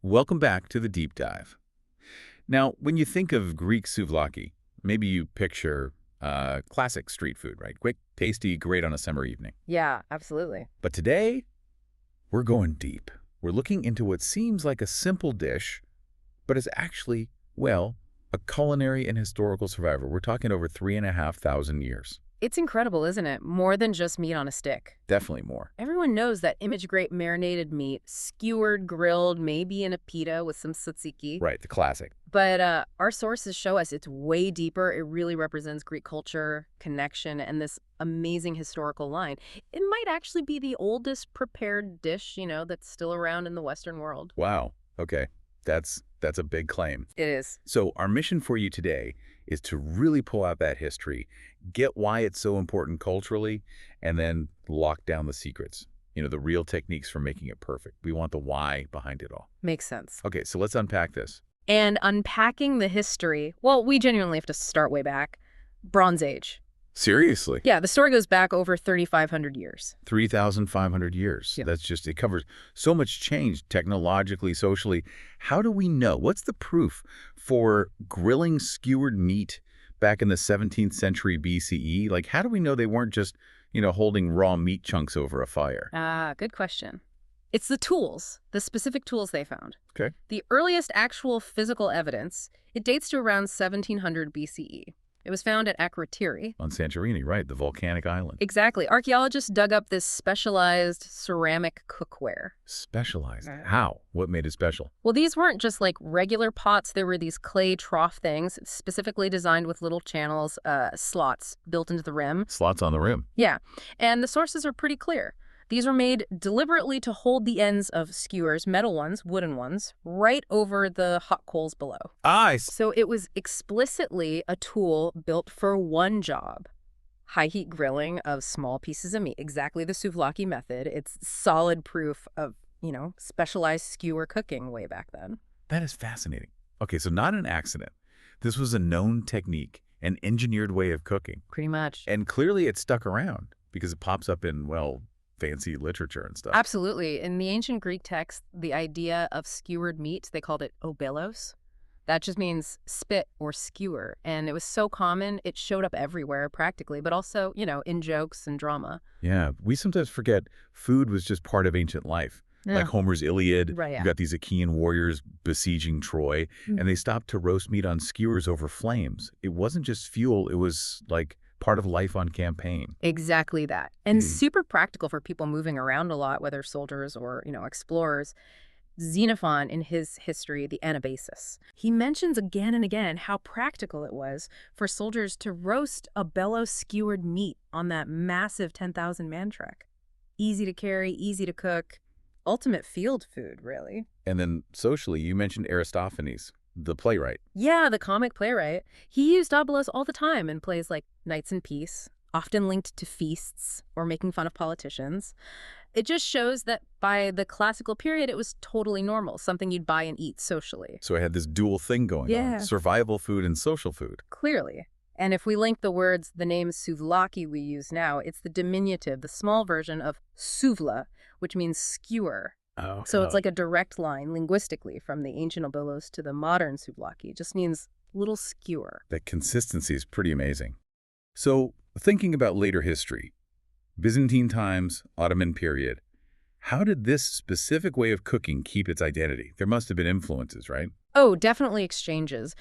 Welcome back to the deep dive. Now, when you think of Greek souvlaki, maybe you picture classic street food, right? Quick, tasty, great on a summer evening. Yeah, absolutely. But today, we're going deep. We're looking into what seems like a simple dish, but is actually, well, a culinary and historical survivor. We're talking over 3,500 years. It's incredible, isn't it? More than just meat on a stick. Definitely more. Everyone knows that image-great marinated meat, skewered, grilled, maybe in a pita with some tzatziki. Right, the classic. But our sources show us it's way deeper. It really represents Greek culture, connection, and this amazing historical line. It might actually be the oldest prepared dish, that's still around in the Western world. Wow. Okay. That's a big claim. It is. So our mission for you today is to really pull out that history, get why it's so important culturally, and then lock down the secrets, the real techniques for making it perfect. We want the why behind it all. Makes sense. Okay, so let's unpack this. And unpacking the history, well, we genuinely have to start way back. Bronze Age. Seriously? Yeah, the story goes back over 3,500 years. 3,500 years. Yeah. It covers so much change technologically, socially. How do we know? What's the proof for grilling skewered meat back in the 17th century BCE? Like, how do we know they weren't just, holding raw meat chunks over a fire? Good question. It's the tools, the specific tools they found. Okay. The earliest actual physical evidence, it dates to around 1700 BCE. It was found at Akrotiri. On Santorini, right, the volcanic island. Exactly. Archaeologists dug up this specialized ceramic cookware. Specialized? How? What made it special? Well, these weren't just like regular pots. They were these clay trough things, specifically designed with little channels, slots built into the rim. Slots on the rim. Yeah. And the sources are pretty clear. These were made deliberately to hold the ends of skewers, metal ones, wooden ones, right over the hot coals below. So it was explicitly a tool built for one job: high heat grilling of small pieces of meat. Exactly the souvlaki method. It's solid proof of, specialized skewer cooking way back then. That is fascinating. Okay, so not an accident. This was a known technique, an engineered way of cooking. Pretty much. And clearly it stuck around because it pops up in, fancy literature and stuff. Absolutely. In the ancient Greek text, the idea of skewered meat, they called it obelos. That just means spit or skewer. And it was so common, it showed up everywhere practically, but also, in jokes and drama. Yeah, we sometimes forget food was just part of ancient life. Yeah. Like Homer's Iliad, Right, yeah. You got these Achaean warriors besieging Troy, and they stopped to roast meat on skewers over flames. It wasn't just fuel, it was like part of life on campaign. Exactly that. And super practical for people moving around a lot, whether soldiers or, explorers. Xenophon, in his history, the Anabasis, he mentions again and again how practical it was for soldiers to roast a bellows skewered meat on that massive 10,000-man trek. Easy to carry, easy to cook. Ultimate field food, really. And then socially, you mentioned Aristophanes, the playwright. Yeah, the comic playwright. He used obelos all the time in plays like Knights in Peace, often linked to feasts or making fun of politicians. It just shows that by the classical period, it was totally normal, something you'd buy and eat socially. So I had this dual thing going on, survival food and social food. Clearly. And if we link the name souvlaki we use now, it's the diminutive, the small version of souvla, which means skewer. So it's like a direct line linguistically from the ancient obelos to the modern souvlaki. It just means little skewer. That consistency is pretty amazing. So thinking about later history, Byzantine times, Ottoman period, how did this specific way of cooking keep its identity? There must have been influences, right? Oh, definitely exchanges.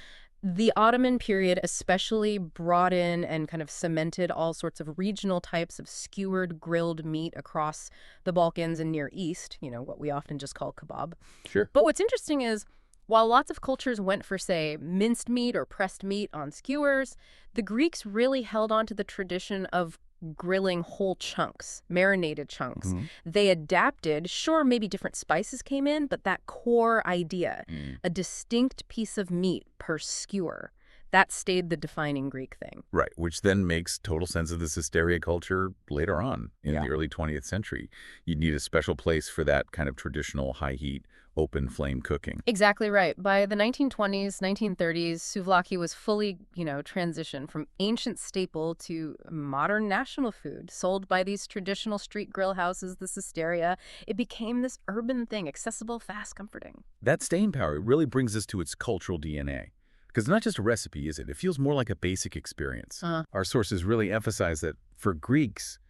The Ottoman period especially brought in and kind of cemented all sorts of regional types of skewered, grilled meat across the Balkans and Near East, what we often just call kebab. Sure. But what's interesting is, while lots of cultures went for, say, minced meat or pressed meat on skewers, the Greeks really held on to the tradition of grilling whole chunks, marinated chunks. They adapted, sure, maybe different spices came in, but that core idea, a distinct piece of meat per skewer, That stayed the defining Greek thing. Right, which then makes total sense of this hysteria culture later on in the early 20th century. You'd need a special place for that kind of traditional high-heat, open-flame cooking. Exactly right. By the 1920s, 1930s, souvlaki was fully, transitioned from ancient staple to modern national food, sold by these traditional street grill houses, this hysteria. It became this urban thing, accessible, fast, comforting. That staying power really brings us to its cultural DNA. Because it's not just a recipe, is it? It feels more like a basic experience. Our sources really emphasize that for Greeks,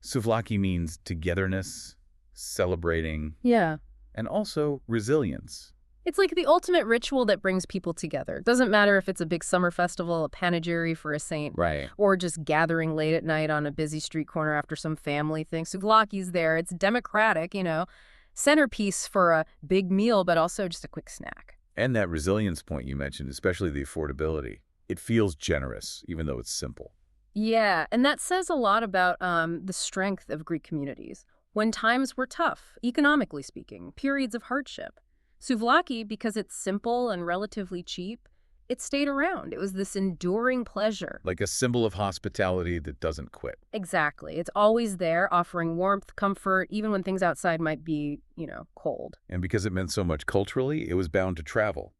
souvlaki means togetherness, celebrating, and also resilience. It's like the ultimate ritual that brings people together. It doesn't matter if it's a big summer festival, a panegyric for a saint, or just gathering late at night on a busy street corner after some family thing. Souvlaki's there. It's democratic, centerpiece for a big meal, but also just a quick snack. And that resilience point you mentioned, especially the affordability. It feels generous, even though it's simple. Yeah, and that says a lot about the strength of Greek communities. When times were tough, economically speaking, periods of hardship. Souvlaki, because it's simple and relatively cheap, it stayed around. It was this enduring pleasure. Like a symbol of hospitality that doesn't quit. Exactly. It's always there, offering warmth, comfort, even when things outside might be, cold. And because it meant so much culturally, it was bound to travel.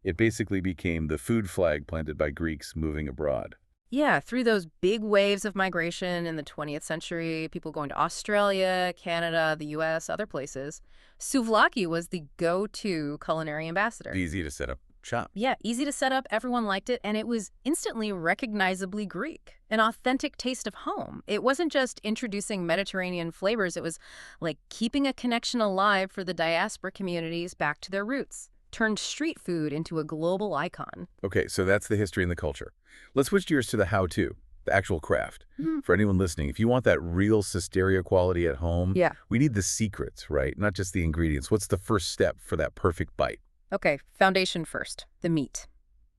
It basically became the food flag planted by Greeks moving abroad. Yeah, through those big waves of migration in the 20th century, people going to Australia, Canada, the U.S., other places, souvlaki was the go-to culinary ambassador. Easy to set up shop. Yeah, easy to set up, everyone liked it, and it was instantly recognizably Greek, an authentic taste of home. It wasn't just introducing Mediterranean flavors, it was like keeping a connection alive for the diaspora communities back to their roots. Turned street food into a global icon. Okay, so that's the history and the culture. Let's switch gears to the how-to, the actual craft. For anyone listening, if you want that real hysteria quality at home, we need the secrets, right? Not just the ingredients. What's the first step for that perfect bite? Okay, foundation first, the meat.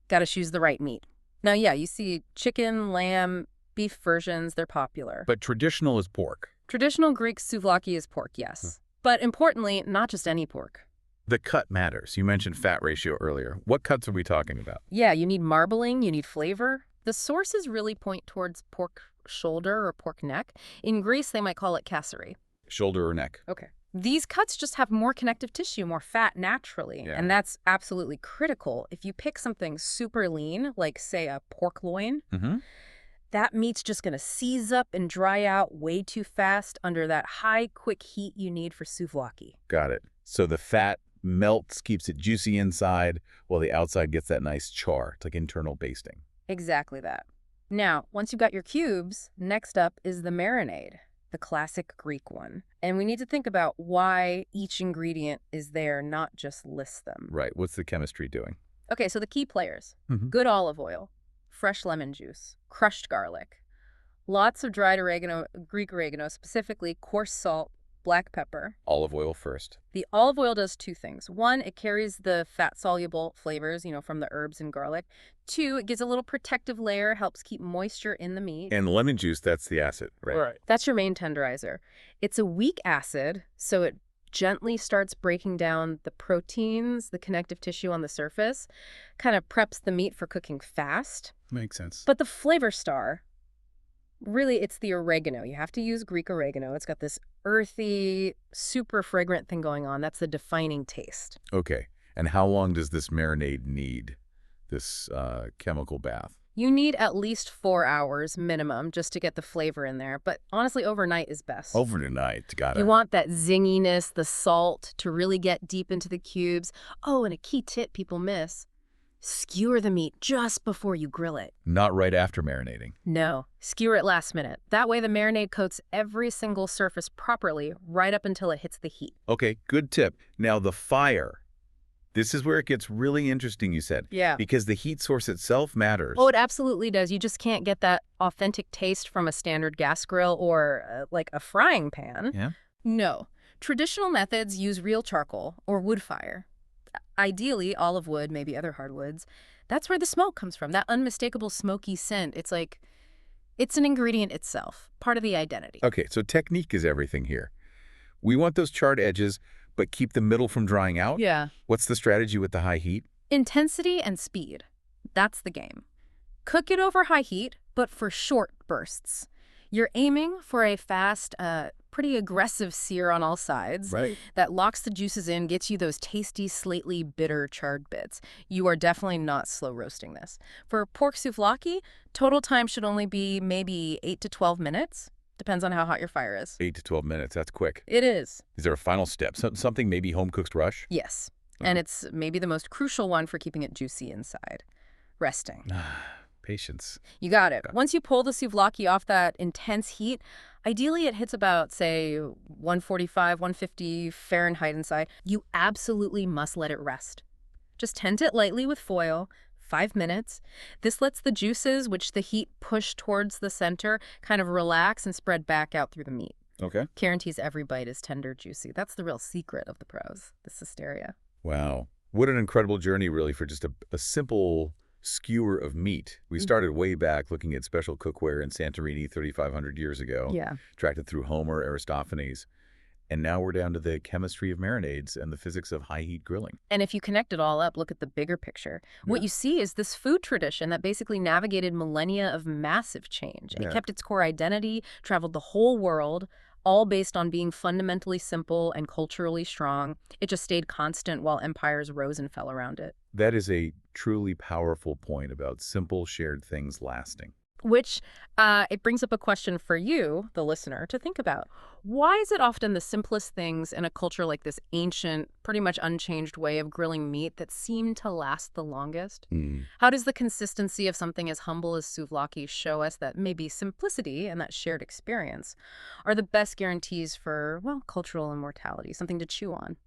Gotta choose the right meat. Now, you see chicken, lamb, beef versions, they're popular. But traditional is pork. Traditional Greek souvlaki is pork, yes. But importantly, not just any pork. The cut matters. You mentioned fat ratio earlier. What cuts are we talking about? Yeah, you need marbling, you need flavor. The sources really point towards pork shoulder or pork neck. In Greece, they might call it cassari. Shoulder or neck. Okay. These cuts just have more connective tissue, more fat naturally, and that's absolutely critical. If you pick something super lean, like, say, a pork loin, that meat's just going to seize up and dry out way too fast under that high, quick heat you need for souvlaki. Got it. So the fat melts, keeps it juicy inside, while the outside gets that nice char. It's like internal basting. Exactly that. Now, once you've got your cubes, next up is the marinade, the classic Greek one. And we need to think about why each ingredient is there, not just list them. Right. What's the chemistry doing? Okay, so the key players. Good olive oil, fresh lemon juice, crushed garlic, lots of dried oregano, Greek oregano, specifically coarse salt, black pepper. Olive oil first. The olive oil does two things. One, it carries the fat-soluble flavors, from the herbs and garlic. Two, it gives a little protective layer, helps keep moisture in the meat. And lemon juice, that's the acid, right? That's your main tenderizer. It's a weak acid, so it gently starts breaking down the proteins, the connective tissue on the surface, kind of preps the meat for cooking fast. Makes sense. But the flavor star, really, it's the oregano. You have to use Greek oregano. It's got this earthy, super fragrant thing going on. That's the defining taste. Okay. And how long does this marinade need, this chemical bath? You need at least 4 hours minimum just to get the flavor in there. But honestly, overnight is best. Overnight, got it. You want that zinginess, the salt to really get deep into the cubes. Oh, and a key tip people miss. Skewer the meat just before you grill it. Not right after marinating. No, skewer it last minute. That way the marinade coats every single surface properly right up until it hits the heat. Okay, good tip. Now the fire. This is where it gets really interesting, you said. Yeah. Because the heat source itself matters. Oh, it absolutely does. You just can't get that authentic taste from a standard gas grill or like a frying pan. Yeah? No. Traditional methods use real charcoal or wood fire. Ideally, olive wood, maybe other hardwoods. That's where the smoke comes from, that unmistakable smoky scent. It's like, it's an ingredient itself, part of the identity. Okay, so technique is everything here. We want those charred edges, but keep the middle from drying out? Yeah. What's the strategy with the high heat? Intensity and speed. That's the game. Cook it over high heat, but for short bursts. You're aiming for a fast, pretty aggressive sear on all sides. Right. That locks the juices in, gets you those tasty, slightly bitter charred bits. You are definitely not slow roasting this. For pork souvlaki, total time should only be maybe 8 to 12 minutes. Depends on how hot your fire is. 8 to 12 minutes. That's quick. It is. Is there a final step? Something maybe home-cooked rush? Yes. And it's maybe the most crucial one for keeping it juicy inside. Resting. Patience. You got it. Once you pull the souvlaki off that intense heat, ideally it hits about, say, 145, 150 Fahrenheit inside. You absolutely must let it rest. Just tent it lightly with foil, 5 minutes. This lets the juices, which the heat pushed towards the center, kind of relax and spread back out through the meat. Okay. Guarantees every bite is tender, juicy. That's the real secret of the pros, this hysteria. Wow. What an incredible journey, really, for just a simple skewer of meat. We started way back looking at special cookware in Santorini 3,500 years ago. Yeah. Tracked it through Homer, Aristophanes. And now we're down to the chemistry of marinades and the physics of high-heat grilling. And if you connect it all up, look at the bigger picture. What you see is this food tradition that basically navigated millennia of massive change. It kept its core identity, traveled the whole world, all based on being fundamentally simple and culturally strong. It just stayed constant while empires rose and fell around it. That is a truly powerful point about simple shared things lasting. Which it brings up a question for you, the listener, to think about. Why is it often the simplest things in a culture like this ancient, pretty much unchanged way of grilling meat that seem to last the longest? How does the consistency of something as humble as souvlaki show us that maybe simplicity and that shared experience are the best guarantees for, well, cultural immortality, something to chew on?